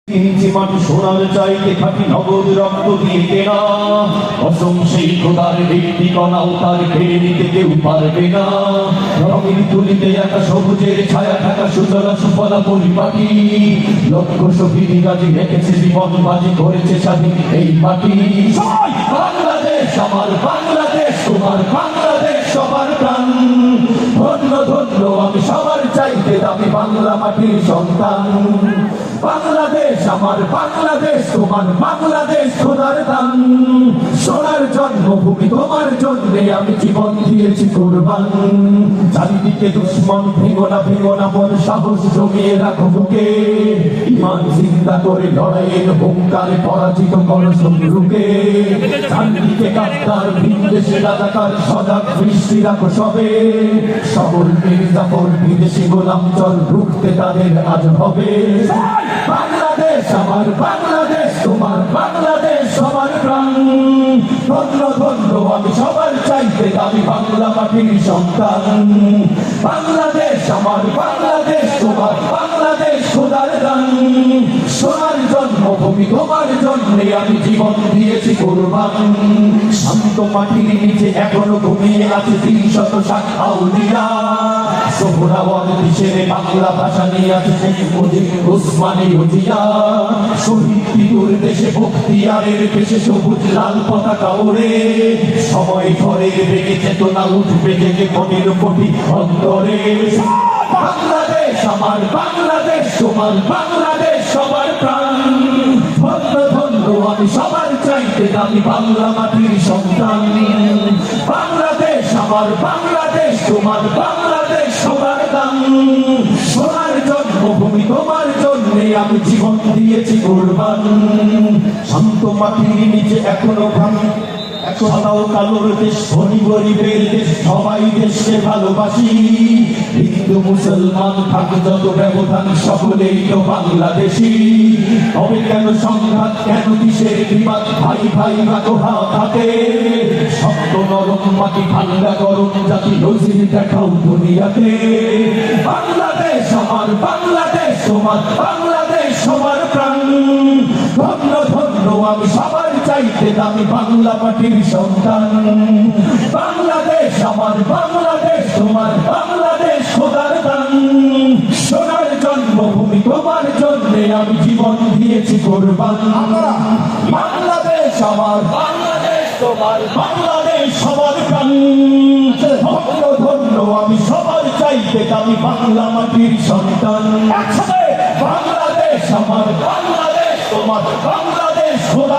মাটি সোনার চাইতে খাটি নগদ রক্ত দিয়ে কেনা কসম সেই খোদার একটি কণাও তার কেড়ে নিতে কেউ পারবে না। রঙিন তুলিতে একা সবুজের ছায়া থাকা সুতরা সুফলা পরিপাটি লক্ষ শহীদ গাজী রেখেছে জীবন বাজি করেছে স্বাধীন এই মাটি। বাংলাদেশ আমার বাংলাদেশ তোমার বাংলাদেশ সবার প্রাণ। ধন্য ধন্য আমি সবার চাইতে দামি বাংলা মাটির সন্তান। বাংলাদেশ আমার বাংলাদেশ তোমার বাংলাদেশ খোদার দান। সোনার জন্মভূমি তোমার জন্যে আমি জীবন দিয়েছি কুরবান। চারিদিকে দুশ্মন ভেঙো না মন সাহস জমিয়ে রাখো বুকে। ইমান জিন্দা করে লড়াইয়ের হুঙ্কারে পরাজিত করো শত্রুকে। চারিদিকে কাপ্তার ভিনদেশে রাজাকার সজাগ দৃষ্টি রাখো সবে। সকল মির্জাফর বিদেশি গোলাম চল ঢুকতে তাদের আজ হবে। বাংলাদেশ আমার বাংলাদেশ তোমার বাংলাদেশ সবার প্রাণ। ধন্য ধন্য আমি সবার চাইতে দামি বাংলা মাটির সন্তান। বাংলাদেশ আমার বাংলাদেশ তোমার বাংলাদেশ খোদার দান। সোনার জন্মভূমি তোমার জন্যে আমি জীবন দিয়েছি কুরবান। শান্ত মাটির নিচে এখনো ঘুমিয়ে আছে ৩০০ শাখ আউলিয়া। সোহরাওয়ার্দী ছেড়ে বাংলা ভাষা নিয়ে আছে উসমানী উজিয়া। শহীদ তিতুর দেশে বখতিয়ারের দেশে সবুজ লাল পতাকা ওড়ে। সময় ধরে বেগে চেতনা উঠবে জেগে কোটির কোটি অন্তরে। বাংলাদেশ আমার বাংলাদেশ তোমার বাংলাদেশ সবার প্রাণ। ধন্য ধন্য আমি সবার চাইতে দামি বাংলা মাটির সন্তান। বাংলাদেশ আমার বাংলাদেশ তোমার বাংলাদেশ সবার দান। সোনার জন্মভূমি তোমার জন্যে আমি জীবন দিয়েছি কুরবান। শান্ত মাটির নিচে এখনো ভাঙি সাদাও কালোর দেশ ধনী গরিবের দেশ সবাই দেশকে ভালোবাসি। হিন্দু মুসলমান থাক যত ব্যবধান সকলেই তো বাংলাদেশি। তবে কেন সংঘাত কেন কিসের বিবাদ ভাই ভাই রাখা থাকে। শক্ত নরম মাটি ঠান্ডা গরম জাতি নজির দেখাও দুনিয়াতে। বাংলাদেশ আমার বাংলাদেশ তোমার বাংলাদেশ সবার প্রাণ। ধন্য ধন্য আমি সবার চাইতে দামি বাংলা মাটির সন্তান। বাংলাদেশ আমার বাংলাদেশ তোমার বাংলাদেশ খোদার দান। সোনার জন্মভূমি তোমার জন্যে আমি জীবন দিয়েছি কুরবান। বাংলাদেশ আমার বাংলাদেশ তোমার বাংলাদেশ সবার প্রাণ। ধন্য ধন্য আমি সবার চাইতে দামি বাংলা মাটির সন্তান। বাংলাদেশ আমার বাংলাদেশ তোমার বাংলাদেশ খোদার